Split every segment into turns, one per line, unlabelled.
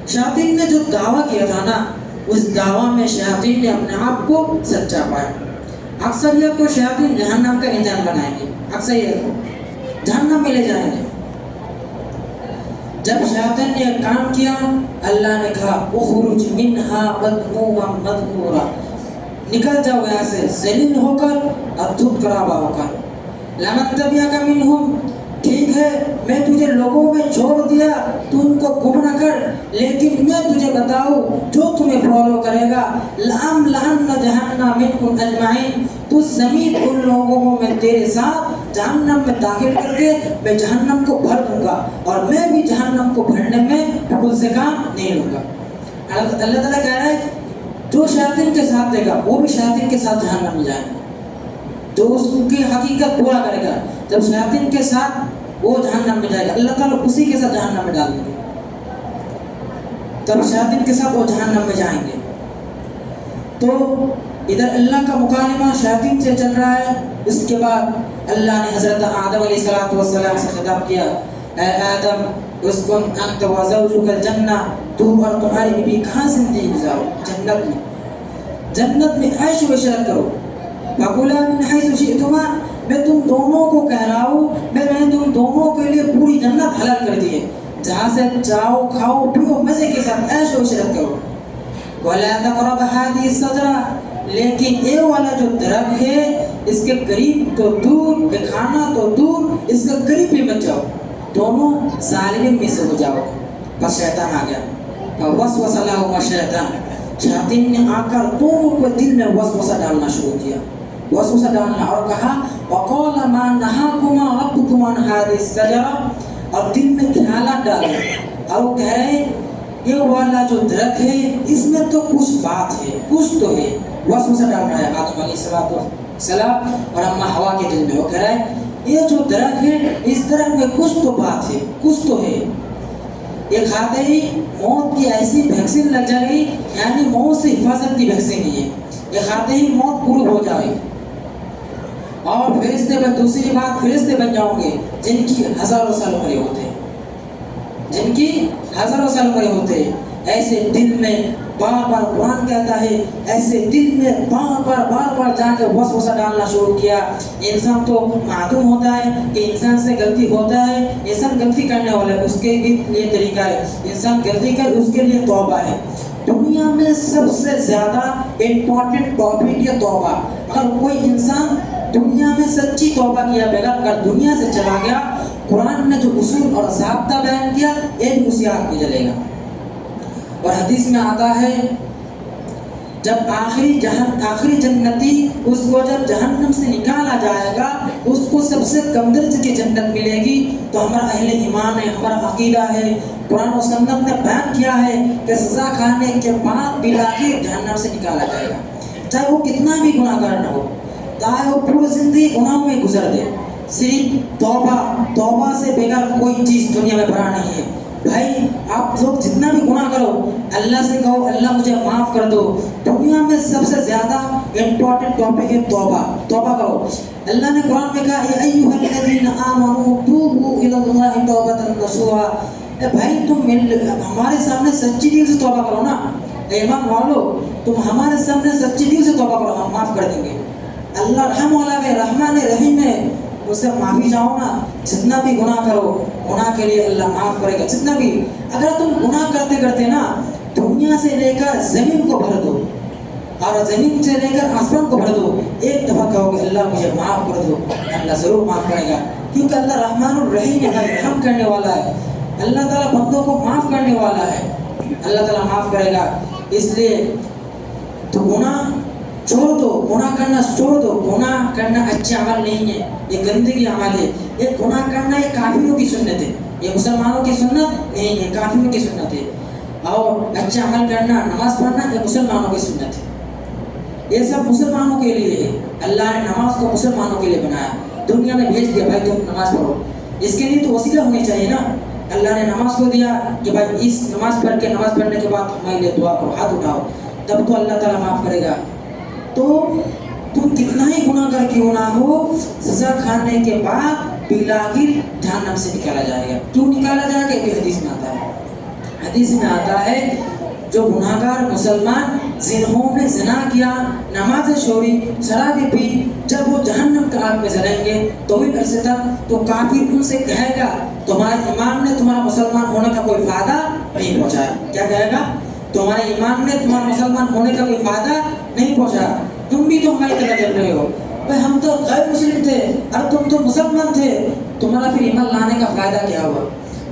شیاطین نے جو دعویٰ کیا تھا نا، اس دعویٰ میں شیاطین نے اپنے آپ کو سچا پایا۔ اکثریت کو شیاطین جہنم کا ایندھن بنائیں گے، اکثریت کو جہنم میں لے جائیں گے۔ جب شیاطین نے ایک کام کیا، اللہ نے کہا اخرج منہا مذموما مدحورا، نکل جاؤ یہاں سے ذلیل ہو کر اور دھپ کراوا ہو کر۔ لمن تبعک منہم، ٹھیک ہے میں تجھے لوگوں میں چھوڑ دیا، تو ان کو گم نہ کر، لیکن میں تجھے بتاؤں جو تمہیں فالو کرے گا، لَأَمْلَأَنَّ جَهَنَّمَ مِنْكُمْ أَجْمَعِينَ، تو سمیت ان لوگوں کو میں تیرے ساتھ جہنم میں داخل کر کے میں جہنم کو بھر دوں گا، اور میں بھی جہنم کو بھرنے میں خود سے کام نہیں لوں گا۔ اللہ تعالیٰ کہہ رہا ہے جو شیاطین کے ساتھ دے گا وہ بھی شیاطین کے ساتھ جہنم میں جائے گا، جو اس کی حقیقت پورا کرے گا۔ جب شیاطین کے ساتھ وہ جہنم میں جائے گا، اللہ تعالیٰ اسی کے ساتھ جہنم میں ڈال دیں گے، تب شیاطین کے ساتھ وہ جہنم میں جائیں گے۔ تو ادھر اللہ کا مکالمہ شیاطین سے چل رہا ہے۔ اس کے بعد اللہ نے حضرت آدم علیہ السلام سے خطاب کیا، اے آدم اسکن انت وزوجک الجنہ، تو اور تمہاری بیوی کہاں زندگی گزارو؟ جنت میں، جنت میں عیش و عشرت کرو۔ فکلا من حیث شئتما، میں تم دونوں کو کہہ رہا ہوں، میں نے تم دونوں کے لیے پوری جنت حلال کر دی ہے، جہاں سے جاؤ کھاؤ پیو مزے کے ساتھ عیش و عشرت کرو۔ وَلَا تَقْرَبْ هَٰذِهِ الشَّجَرَةَ، لیکن یہ والا جو درخت ہے اس کے قریب تو دور، یہ کھانا تو دور، اس کے قریب بھی مت جاؤ، دونوں ظالمین میں سے ہو جاؤ۔ بس شیطان آ گیا، فَوَسْوَسَ لَهُمَا الشَّيْطَانُ، شیطان نے آ کر دونوں کو دل میں وسوسہ ڈالنا شروع کیا، وسوسہ ڈالنا، اور کہا وَقَالَ مَا نَهَاكُمَا رَبُّكُمْ عَنْ هَٰذِهِ الشَّجَرَةِ، اور دل میں خیالات ڈالے، اور وہ کہہ رہے یہ والا جو درخت ہے اس میں تو کچھ بات ہے، کچھ تو ہے، وسوسہ ڈالنا ہے آدم علیہ السلام اور اماں حوا کے دل میں۔ وہ کہہ رہا ہے یہ جو درخت ہے اس درخت میں کچھ تو بات ہے، کچھ تو ہے۔ یہ کھاتے ہی موت کی ایسی ویکسین لگ جائے گی، یعنی موت سے حفاظت کی ویکسین ہی ہے، یہ کھاتے ہی موت پوری ہو جائے گی، اور فرشتے میں دوسری بات فرشتے بن جاؤں گے جن کی ہزاروں سال عمر ہوتے ہیں، جن کی ہزاروں سال عمر ہوتے ہیں۔ ایسے دل میں بار بار قرآن کہتا ہے، ایسے دل میں بار بار جا کے وسوسہ ڈالنا شروع کیا۔ انسان تو معلوم ہوتا ہے کہ انسان سے غلطی ہوتا ہے، انسان غلطی کرنے والا ہے، اس کے بھی یہ طریقہ ہے، انسان غلطی کر اس کے لیے توبہ ہے۔ دنیا میں سب سے زیادہ امپورٹنٹ ٹاپک ہے توبہ۔ اگر کوئی انسان دنیا میں سچی توبہ کیا بغیر اگر دنیا سے چلا گیا، قرآن نے جو اصول اور ضابطہ بیان کیا یہ بھی اسی آگ میں جلے گا۔ اور حدیث میں آتا ہے جب آخری جنتی اس کو جب جہنم سے نکالا جائے گا، اس کو سب سے کم درجے کی جنت ملے گی۔ تو ہمارا اہل ایمان ہے، ہمارا عقیدہ ہے، قرآن و سنت نے بیان کیا ہے کہ سزا کھانے کے بعد بلاخر جہنم سے نکالا جائے گا، چاہے وہ کتنا بھی گناہ گار نہ ہو، چاہے وہ پوری زندگی گناہوں میں گزر دے، صرف توبہ سے بغیر کوئی چیز دنیا میں بڑا نہیں ہے۔ بھائی آپ لوگ جتنا بھی گناہ کرو، اللہ سے کہو اللہ مجھے معاف کر دو۔ دنیا میں سب سے زیادہ امپورٹنٹ ٹاپک ہے توبہ کرو۔ اللہ نے قرآن میں کہا یا ایھا الذین آمنوا توبوا الی اللہ توبۃ نصوحا، بھائی تم ہمارے سامنے سچی دل سے توبہ کرو نا، ایمان والو تم ہمارے سامنے سچی دل سے توبہ کرو، ہم معاف کر دیں گے۔ اللہ رحم والا ہے، رحمان رحیم ہے، اس سے معافی چاہو نا، جتنا بھی گناہ کرو گناہ کے لیے اللہ معاف کرے گا۔ جتنا بھی اگر تم گناہ کرتے کرتے نا دنیا سے لے کر زمین کو بھر دو اور زمین سے لے کر آسمان کو بھر دو، ایک دفعہ کہو گے اللہ مجھے معاف کر دو، اللہ ضرور معاف کرے گا، کیونکہ اللہ رحمان الرحیم ہے، رحم کرنے والا ہے، اللہ تعالیٰ بندوں کو معاف کرنے والا ہے، اللہ تعالیٰ معاف کرے گا۔ اس لیے تو گناہ چھوڑ دو، گناہ کرنا چھوڑ دو۔ گناہ کرنا اچھے عمل نہیں ہے، یہ گندگی عمل ہے۔ یہ گناہ کرنا یہ کافروں کی سنت ہے، یہ مسلمانوں کی سنت نہیں ہے، کافروں کی سنت ہے۔ اور اچھا عمل کرنا، نماز پڑھنا یہ مسلمانوں کی سنت ہے، یہ سب مسلمانوں کے لیے ہے۔ اللہ نے نماز کو مسلمانوں کے لیے بنایا، دنیا میں بھیج دیا بھائی تم نماز پڑھو، اس کے لیے تو وسیلہ ہونی چاہیے نا۔ اللہ نے نماز کو دیا کہ بھائی اس نماز پڑھ کے نماز پڑھنے کے بعد ہمارے لیے دعا کرو، ہاتھ اٹھاؤ، تب تو اللہ تعالیٰ معاف کرے گا۔ تو تم کتنا ہی گناہ کر کیوں نہ ہو، سزا کھانے کے بعد بلاخر جہنم سے نکالا جائے گا۔ کیوں نکالا جائے گا یہ حدیث میں آتا ہے، حدیث میں آتا ہے جو گناہگار مسلمان جنہوں نے زنا کیا، نماز چھوڑی، شرابی پی، جب وہ جہنم کی آگ میں جلیں گے طویل عرصے تک، تو کافر ان سے کہے گا تمہارے ایمان نے تمہارا مسلمان ہونے کا کوئی فائدہ نہیں پہنچایا. کیا کہے گا؟ تمہارے ایمان نے تمہارا مسلمان ہونے کا کوئی فائدہ نہیں پہنچایا، تم بھی تو ہماری طرح جل رہے ہو. بھائی ہم تو غیر مسلم تھے اور تم تو مسلمان تھے، تمہارا پھر ایمان لانے کا فائدہ کیا ہوا؟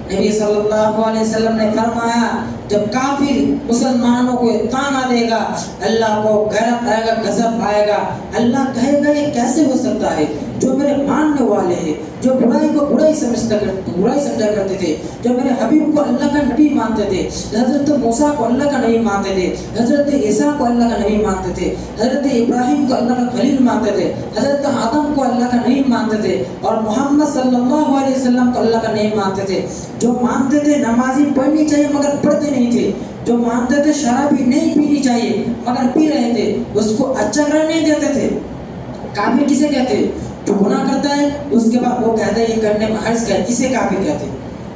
نبی صلی اللہ علیہ وسلم نے فرمایا جب کافر مسلمانوں کو تانا دے گا، اللہ کو غیرت آئے گا، غضب آئے گا. اللہ کہے گا یہ کیسے ہو سکتا ہے؟ جو میرے ماننے والے ہیں، جو برائی کو برائی سمجھا کرتے تھے، جو میرے حبیب کو اللہ کا نبی مانتے تھے، حضرت موسیٰ کو اللہ کا نبی مانتے تھے، حضرت عیسیٰ کو اللہ کا نبی مانتے تھے، حضرت ابراہیم کو اللہ کا خلیل مانتے تھے، حضرت آدم کو اللہ کا نبی مانتے تھے، اور محمد صلی اللہ علیہ وسلم کو اللہ کا نبی مانتے تھے. جو مانتے تھے نمازی پڑھنی چاہیے مگر پڑھتے نہیں تھے، جو مانتے تھے شرابی نہیں پینی چاہیے مگر پی رہے تھے، اس کو اچھا کرنے نہیں دیتے تھے. کافر کسے کہتے ہیں؟ جو گناہ کرتا ہے اس کے بعد وہ کہتا ہے یہ کرنے میں حرج کیا ہے، اسے کافر کہتے ہیں.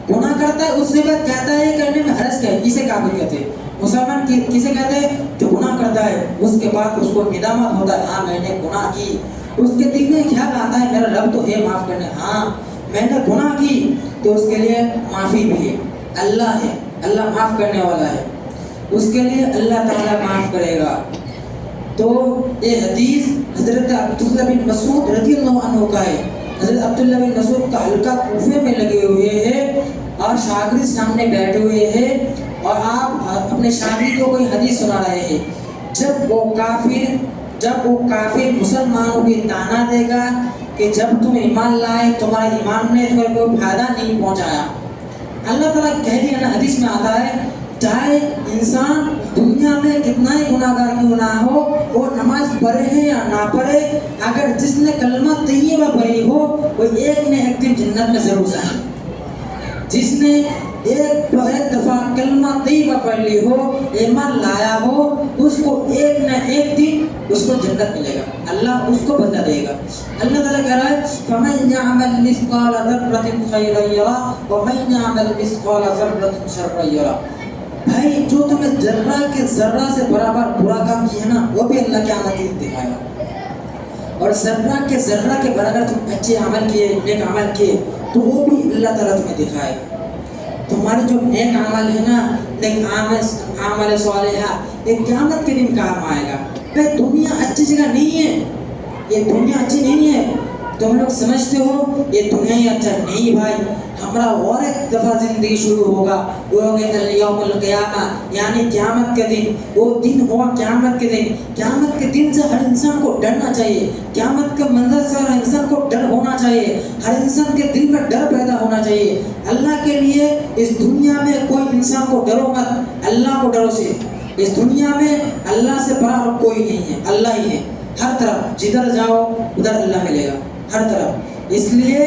گناہ کرتا ہے اس کے بعد کہتا ہے یہ کرنے میں حرج کیا ہے، اسے کافر کہتے ہیں. مسلمان کسے کہتے ہیں؟ جو گناہ کرتا ہے اس کے بعد اس کو ندامت ہوتا ہے ہاں میں نے گناہ کی، اس کے دل میں خیال آتا ہے میرا رب تو ہے معاف کرنے، ہاں میں نے گناہ کی تو اس کے لیے معافی بھی ہے، اللہ ہے، اللہ معاف کرنے والا ہے، اس کے لیے اللہ تعالیٰ معاف کرے گا. تو یہ حدیث حضرت عبداللہ بن مسعود رضی اللہ عنہ کا ہے. حضرت عبداللہ بن مسعود کا حلقہ کوفے میں لگے ہوئے ہیں اور شاگرد سامنے بیٹھے ہوئے ہیں اور آپ اپنے شاگرد کو کوئی حدیث سنا رہے ہیں. جب وہ کافر مسلمانوں کی تانا دے گا کہ جب تم ایمان لائے تمہارے ایمان نے تمہیں کوئی فائدہ نہیں پہنچایا. اللہ تعالیٰ کہہ دیا نا، حدیث میں آتا ہے چاہے انسان دنیا میں کتنا ہی گناہ گار کیوں نہ ہو، وہ نماز پڑھے یا نہ پڑھے، اگر جس نے کلمہ طیبہ پڑھی ہو وہ ایک نہ ایک دن جنت میں ضرور جائے. جس نے ایک دفعہ کلمہ طیبہ پڑھ لی ہو، ایمان لایا ہو، اس کو ایک نہ ایک دن اس کو جنت ملے گا، اللہ اس کو بدلہ دے گا. اللہ تعالیٰ کہہ رہا ہے فَمَن يَعْمَلْ مِثْقَالَ ذَرَّةٍ خَيْرًا يَرَهُ وَمَن يَعْمَلْ مِثْقَالَ ذَرَّةٍ شَرًّا يَرَهُ. بھائی جو تمہیں ذرہ کے ذرہ سے برابر برا کام کیا نا وہ بھی اللہ کے عمل کے دکھائے گا، اور ذرہ کے برابر تم اچھے عمل کیے، نیک عمل کیے تو وہ بھی اللہ تعالیٰ تمہیں دکھائے گا. تمہارے جو نیک عمل ہے نا، نیک عمل صالحہ، یہ قیامت کے دن کام آئے گا. بھائی دنیا اچھی جگہ نہیں ہے، یہ دنیا اچھی نہیں ہے. تم لوگ سمجھتے ہو یہ دنیا ہی اچھا نہیں بھائی، ہمارا اور ایک دفعہ زندگی شروع ہوگا، وہ ہوگا یوم القیامہ، یعنی قیامت کے دن. وہ دن ہوا قیامت کے دن. قیامت کے دن سے ہر انسان کو ڈرنا چاہیے، قیامت کے منظر سے ہر انسان کو ڈر ہونا چاہیے، ہر انسان کے دل میں ڈر پیدا ہونا چاہیے. اللہ کے لیے اس دنیا میں کوئی انسان کو ڈرو مت، اللہ کو ڈرو. سے اس دنیا میں اللہ سے بڑا اور کوئی نہیں ہے، اللہ ہی ہے. ہر طرف جدھر جاؤ ادھر اللہ ملے گا، ہر طرف. اس لیے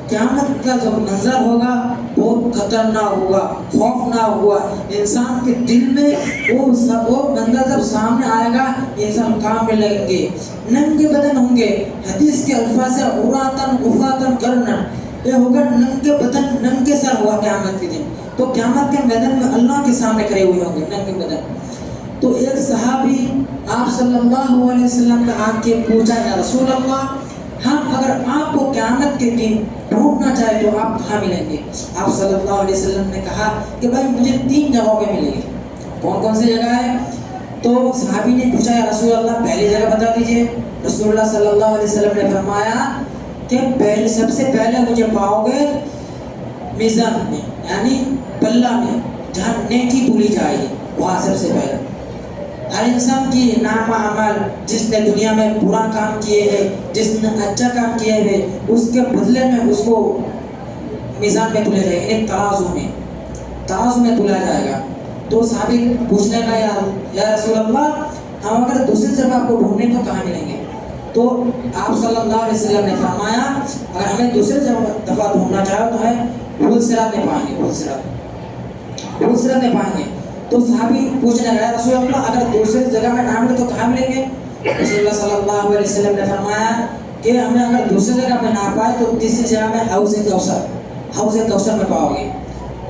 قیامت کا جو منظر ہوگا بہت خطرناک ہوگا، خوفناک ہوگا. انسان کے دل میں وہ منظر جب سامنے آئے گا انسان کام میں لگیں گے، ننگے بدن ہوں گے. حدیث کے الفاظ ہے عوراتن غفاتن کرنن، یہ ہوگا ننگے بدن ننگے سر ہوا قیامت کے دن. تو قیامت کے میدان میں اللہ کے سامنے کھڑے ہوئے ہوں گے ننگے بدن. تو ایک صحابی آپ صلی اللہ علیہ وسلم کا آ کے پوچھا یا رسول اللہ ہم اگر آپ کو قیامت کے دن ڈھونڈنا چاہے تو آپ کہاں ملیں گے؟ آپ صلی اللہ علیہ وسلم نے کہا کہ بھائی مجھے 3 جگہوں پہ ملیں گے. کون کون سی جگہ ہے؟ تو صحابی نے پوچھا یا رسول اللہ پہلی جگہ بتا دیجئے. رسول اللہ صلی اللہ علیہ وسلم نے فرمایا کہ سب سے پہلے مجھے پاؤ گے میزان میں، یعنی پلہ میں جہاں نیکی بولی جائے گی، وہاں سب سے پہلے. ہر انسان کی نام عمل جس نے دنیا میں برا کام کیے ہیں، جس نے اچھا کام کیے ہیں، اس کے بدلے میں اس کو میزان میں تلے جائے گا، ترازو میں تلا جائے گا. تو صحابی پوچھنے کا یا رسول اللہ ہم اگر دوسری جگہ آپ کو ڈھونڈنے تو کہاں ملیں گے؟ تو آپ صلی اللہ علیہ وسلم نے فرمایا اگر ہمیں دوسری دفعہ ڈھونڈنا چاہو تو ہے پھول صراط میں پائیں گے، پھول صراط میں پائیں گے. تو صحابی پوچھنے گیا رسول اللہ اگر دوسری جگہ میں نہ ملے تو کہاں ملیں گے؟ رسول اللہ صلی اللہ علیہ وسلم نے فرمایا کہ ہمیں اگر دوسری جگہ میں نہ پائے تو تیسری جگہ میں حوض کوثر میں پاؤ گے.